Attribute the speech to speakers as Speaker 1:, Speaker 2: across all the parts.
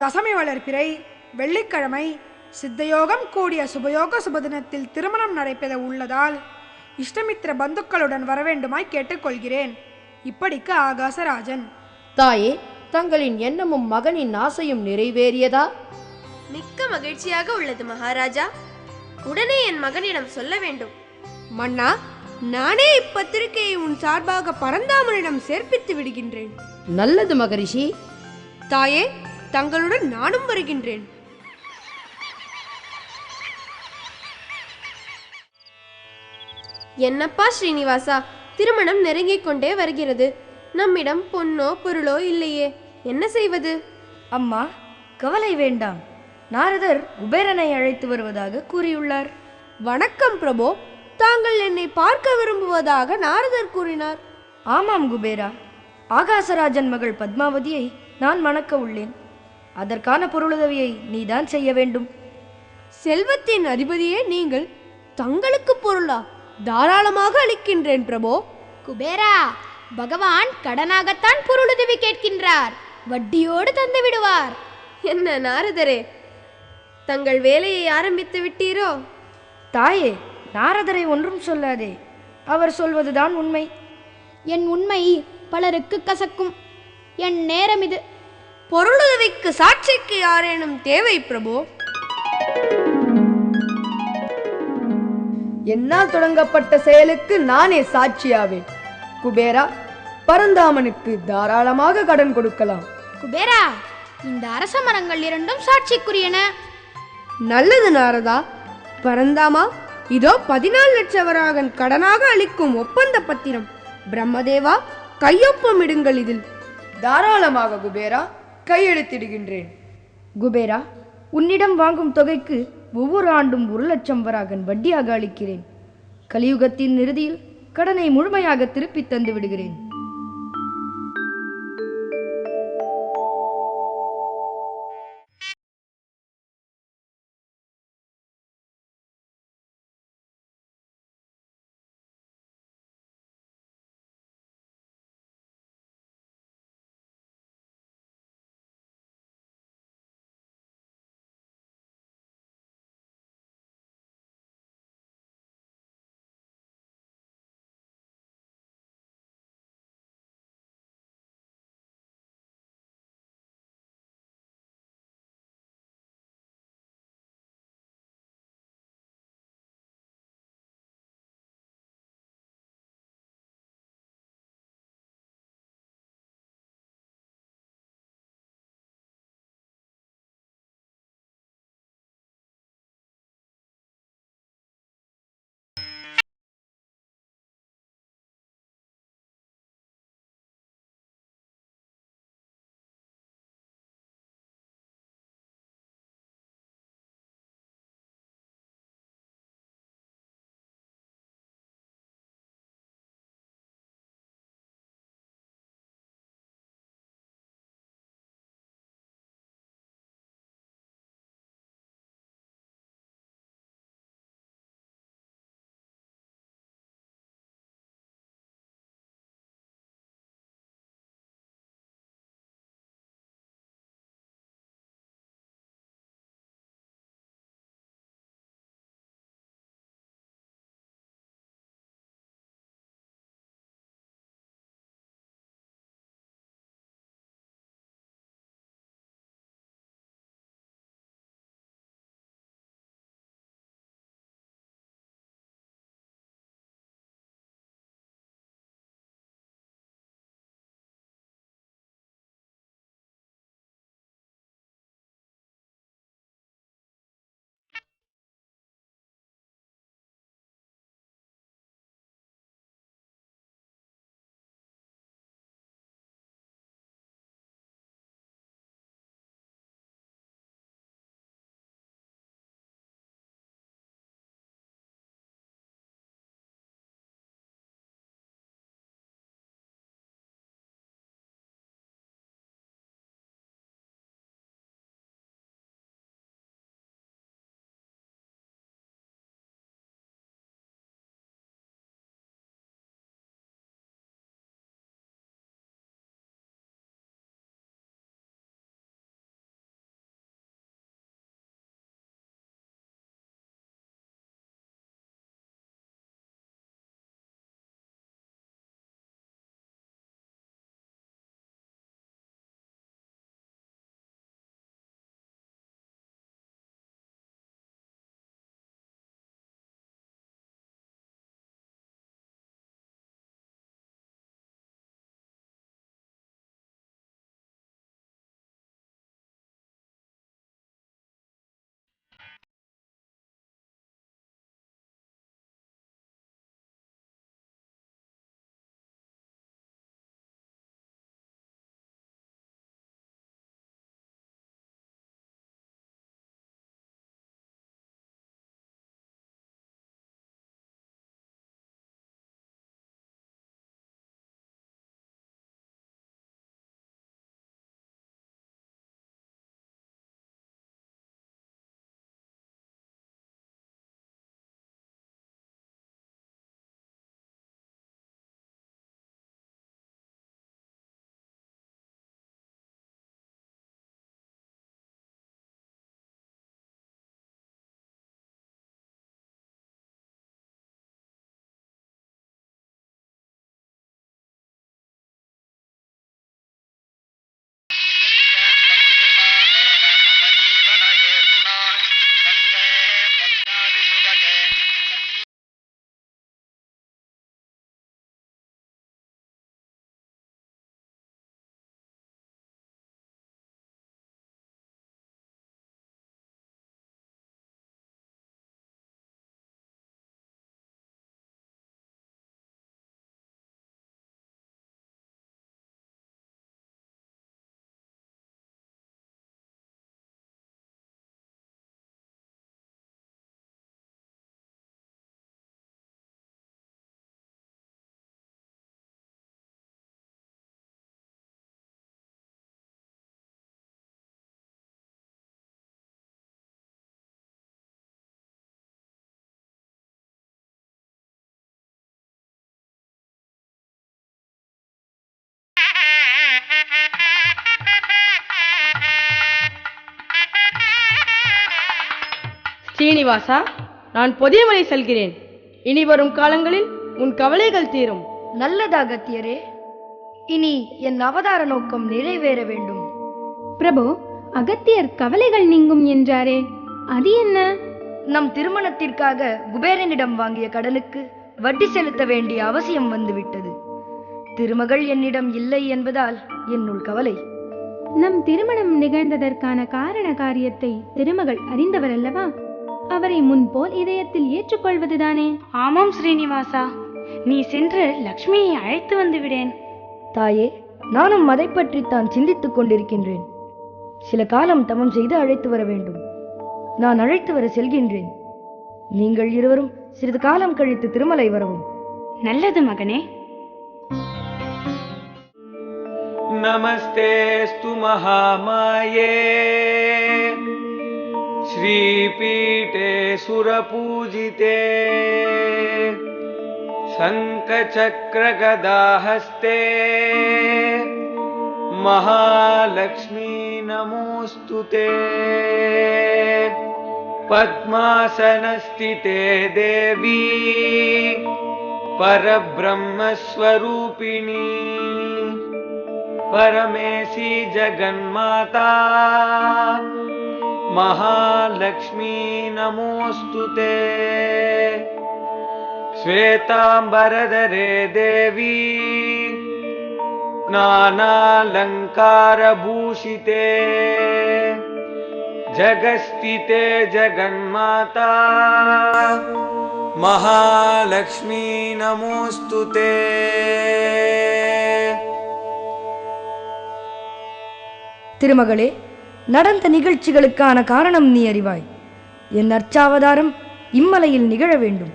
Speaker 1: தசமி வளர்ப்பிறை வெள்ளிக்கிழமை சித்தயோகம் கூடிய சுபயோக சுபதினத்தில் திருமணம் நடைபெற உள்ளதால் இஷ்டமித்திர பந்துக்களுடன் வரவேண்டுமாய் கேட்டுக்கொள்கிறேன். இப்படிக்கு ஆகாசராஜன்.
Speaker 2: தாயே, தங்களின் எண்ணமும் மகனின் ஆசையும் நிறைவேறியதா?
Speaker 3: மிக்க மகிழ்ச்சியாக உள்ளது மகாராஜா. உடனே என் மகனிடம் சொல்ல வேண்டும்.
Speaker 4: மன்னா, நானே இப்பத்திரிகையை உன் சார்பாக பரந்தாமனிடம் சேர்ப்பித்து விடுகின்றேன்.
Speaker 2: நல்லது மகரிஷி.
Speaker 4: தாயே, தங்களுடன் நானும் வருகின்றேன்.
Speaker 3: என்னப்பா ஸ்ரீனிவாசா, திருமணம் நெருங்கிக் கொண்டே வருகிறது. நம்மிடம் பொன்னோ பொருளோ இல்லையே, என்ன செய்வது?
Speaker 5: அம்மா, கவலை வேண்டாம். நாரதர் குபேரனை அழைத்து வருவதாக கூறியுள்ளார்.
Speaker 4: வணக்கம் பிரபு. தாங்கள் என்னை பார்க்க விரும்புவதாக நாரதர் கூறினார்.
Speaker 5: ஆமாம் குபேரா, ஆகாசராஜன் மகள் பத்மாவதியை நான் மணக்க உள்ளேன். அதற்கான பொருளுதவியை நீதான் செய்ய வேண்டும்.
Speaker 4: செல்வத்தின் அதிபதியே நீங்கள், தங்களுக்கு பொருளா? தாராளமாக அளிக்கின்றேன் பிரபு.
Speaker 6: குபேரா, பகவான் கடனாகத்தான் பொருளுதவி கேட்கின்றார், வட்டியோடு தந்து விடுவார்.
Speaker 3: என்ன நாரதரே, தங்கள் வேலையை ஆரம்பித்து விட்டீரோ?
Speaker 5: தாயே, நாரதரை ஒன்றும் சொல்லாதே. அவர் சொல்வதுதான் உண்மை.
Speaker 6: என் உண்மை பலருக்கு கசக்கும். என் நேரம் இது.
Speaker 4: பொருளுதவிக்கு சாட்சிக்கு யாரேனும் தேவை பிரபு?
Speaker 7: என்னால் தொடங்கப்பட்ட செயலுக்கு நானே சாட்சியாவேன். குபேரா, பரந்தாமனுக்கு தாராளமாக கடன் கொடுக்கலாம்.
Speaker 6: குபேரா, இந்த அரச மரங்கள் இரண்டும் சாட்சிக்குரியன.
Speaker 4: நல்லது நாரதா. பரந்தாமா, இதோ 14 லட்ச வராகன் கடனாக அளிக்கும் ஒப்பந்த பத்திரம். பிரம்மதேவா, கையொப்பமிடுங்கள் இதில்.
Speaker 7: தாராளமாக குபேரா, கையெழுத்திடுகின்றேன்.
Speaker 5: குபேரா, உன்னிடம் வாங்கும் தொகைக்கு ஒவ்வொரு ஆண்டும் 1,00,000 வராகன் வட்டியாக அளிக்கிறேன். கலியுகத்தின் இறுதியில் கடனை முழுமையாக திருப்பி தந்து விடுகிறேன்.
Speaker 2: சீனிவாசா, நான் பொதியமலை செல்கிறேன். இனி வரும் காலங்களில் உன் கவலைகள் தீரும்.
Speaker 5: நல்லதா அகத்தியரே. இனி என் அவதார நோக்கம் நிறைவேற வேண்டும்.
Speaker 8: பிரபு, அகத்தியர் கவலைகள் நீங்கும் என்றாரே, அது என்ன?
Speaker 5: நம் திருமணத்திற்காக குபேரனிடம் வாங்கிய கடனுக்கு வட்டி செலுத்த வேண்டிய அவசியம் வந்துவிட்டது. திருமகள் என்னிடம் இல்லை என்பதால் என்னுள் கவலை.
Speaker 8: நம் திருமணம் நிகழ்ந்ததற்கான காரண காரியத்தை திருமகள் அறிந்தவர் அல்லவா? அவரை முன்போல் இதயத்தில் ஏற்றுக்கொள்வதுதானே?
Speaker 9: ஆமாம் ஸ்ரீனிவாசா, நீ சென்று லக்ஷ்மியை அழைத்து வந்து விடேன்.
Speaker 5: தாயே, நானும் அதை பற்றித்தான் சிந்தித்துக் கொண்டிருக்கின்றேன். சில காலம் தவம் செய்து அழைத்து வர வேண்டும். நான் அழைத்து வர செல்கின்றேன். நீங்கள் இருவரும் சிறிது காலம் கழித்து திருமலை வரவும்.
Speaker 9: நல்லது மகனே.
Speaker 10: நமஸ்தேஸ்து மகாமாயே ஸ்ரீபீட்டே சுரபூஜிதே சங்கசக்ரகதாஹஸ்தே महालक्ष्मी नमोस्तुते पद्मासनस्थिते देवी परब्रह्मस्वरूपिणी परमेशी जगन्माता महालक्ष्मी नमोस्तुते श्वेतांबरधरे देवी नानालंकारभूषिते जगस्थिते जगन्माता महालक्ष्मी नमोस्तुते.
Speaker 5: திருமகளே, நடந்த நிகழ்ச்சிகளுக்கான காரணம் நீ அறிவாய். என் அர்ச்சாவதாரம் இம்மலையில் நிகழ வேண்டும்.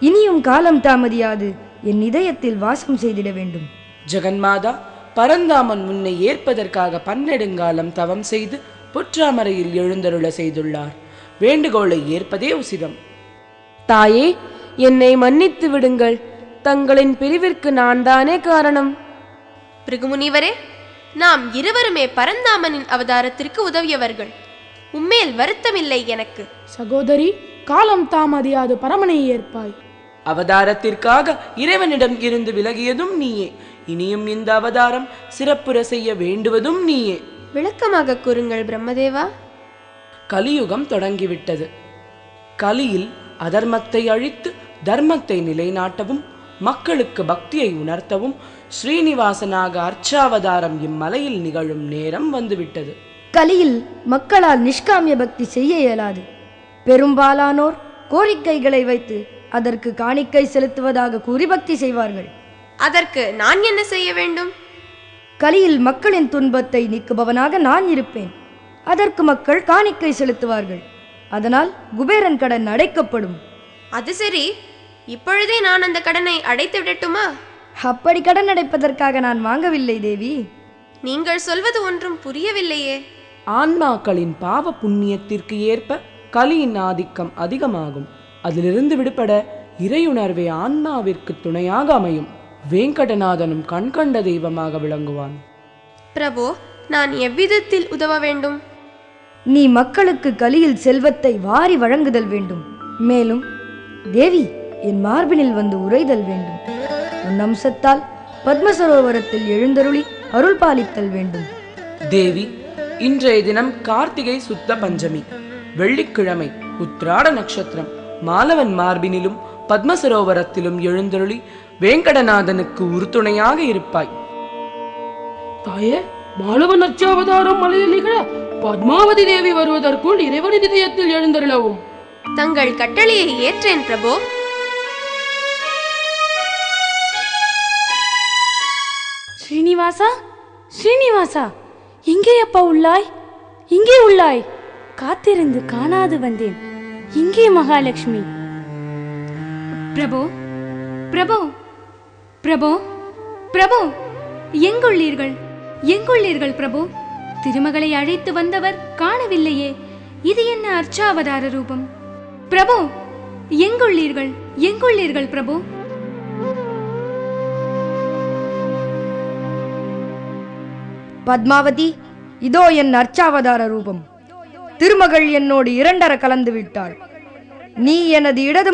Speaker 5: இனியும் காலம் தாமதியாது என் இதயத்தில் வாசம் செய்திட வேண்டும்.
Speaker 11: ஜெகன்மாதா, பரந்தாமன் உன்னை ஏற்பதற்காக பன்னெடுங்காலம் தவம் செய்து புற்றாமரையில் எழுந்தருள செய்துள்ளார். வேண்டுகோளை ஏற்பதே உசிதம்.
Speaker 3: தாயே, என்னை மன்னித்து விடுங்கள். தங்களின் பிரிவிற்கு நான் தானே காரணம். பிருகுமுனிவரே, நாம் இருவருமே பரந்தாமனின் அவதாரத்திற்கு உதவியவர்கள். உம்மேல் வருத்தமில்லை எனக்கு.
Speaker 1: சகோதரி, காலம் தாமதியாது பரமனை ஏற்பாய்.
Speaker 11: அவதாரத்திற்காக இறைவனிடம் இருந்து விலகியதும் நீயே. இனியும் இந்த அவதாரம் சிறப்புற செய்ய வேண்டுவதும் நீயே.
Speaker 3: விளக்கமாக கூறுங்கள் பிரம்மதேவா.
Speaker 11: கலியுகம் தொடங்கிவிட்டது. கலியில் அதர்மத்தை அழித்து தர்மத்தை நிலைநாட்டவும் மக்களுக்கு பக்தியை உணர்த்தவும் ஸ்ரீனிவாசனாக அர்ச்சாவதாரம் இம்மலையில் நிகழும் நேரம் வந்துவிட்டது.
Speaker 5: கலியில் மக்களால் நிஷ்காமிய பக்தி செய்ய இயலாது. பெரும்பாலானோர் கோரிக்கைகளை வைத்து அதற்கு காணிக்கை செலுத்துவதாக கூறி பக்தி செய்வார்கள்.
Speaker 3: அதற்கு நான் என்ன செய்ய வேண்டும்?
Speaker 5: கலியில் மக்களின் துன்பத்தை நீக்குபவனாக நான் இருப்பேன். அதற்கு மக்கள் காணிக்கை செலுத்துவார்கள். அதனால் குபேரன் கடன் அடைக்கப்படும்.
Speaker 3: அது சரி, இப்பொழுதே நான் அந்த கடனை அடைத்து விடட்டுமா?
Speaker 5: அப்படி கடன் அடைப்பதற்காக நான் வாங்கவில்லை தேவி.
Speaker 3: நீங்கள் சொல்வது ஒன்றும் புரியவில்லையே.
Speaker 11: ஆன்மாக்களின் பாவ புண்ணியத்திற்கு ஏற்ப கலியின் ஆதிக்கம் அதிகமாகும். அதிலிருந்து விடுபட இறையுணர்வே ஆன்மாவிற்கு துணையாக அமையும். வேங்கடநாதனும் கண்கண்ட தெய்வமாக விளங்குவான்.
Speaker 3: பிரபு, நான் எவ்விதத்தில் உதவ வேண்டும்?
Speaker 5: நீ மக்களுக்கு கலியில் செல்வத்தை வாரி வழங்குதல் வேண்டும். மேலும் தேவி என் மார்பினில் வந்து உரைதல் வேண்டும். உன் அம்சத்தால் பத்மசரோவரத்தில் எழுந்தருளி அருள் பாலித்தல் வேண்டும்.
Speaker 11: தேவி, இன்றைய தினம் கார்த்திகை சுத்த பஞ்சமி, வெள்ளிக்கிழமை, உத்திராட நட்சத்திரம். மாலவன் மார்பினிலும் பத்மசரோவரத்திலும் எழுந்தருளி வேங்கடநாதனுக்கு உறுதுணையாக இருப்பாய்.
Speaker 2: தாயே, மாலவன் அர்ச்சாவதாரம் மலையில் நிகழ பத்மாவதி தேவி வருவதற்குள் இறைவனின் இதயத்தில் எழுந்தருளவும்.
Speaker 3: தங்கள் கட்டளையை ஏற்றேன் பிரபு.
Speaker 9: ஸ்ரீனிவாசா, ஸ்ரீனிவாசா, எங்கே அப்பா உள்ளாய்? இங்கே உள்ளாய். காத்திருந்து காணாது வந்தேன். இங்கே மகாலட்சுமி.
Speaker 8: பிரபு, பிரபு, பிரபு, பிரபு, எங்குள்ளீர்கள்? எங்குள்ளீர்கள் பிரபு? திருமகளை அழைத்து வந்தவர் காணவில்லையே. இது என்ன அர்ச்சாவதார ரூபம்? பிரபு, எங்குள்ளீர்கள்? எங்குள்ளீர்கள் பிரபு?
Speaker 5: பத்மாவதி, இதோ என் அர்ச்சாவதார ரூபம். திருமகள் என்னோடு இரண்டர கலந்து விட்டாள். நீ எனது இடது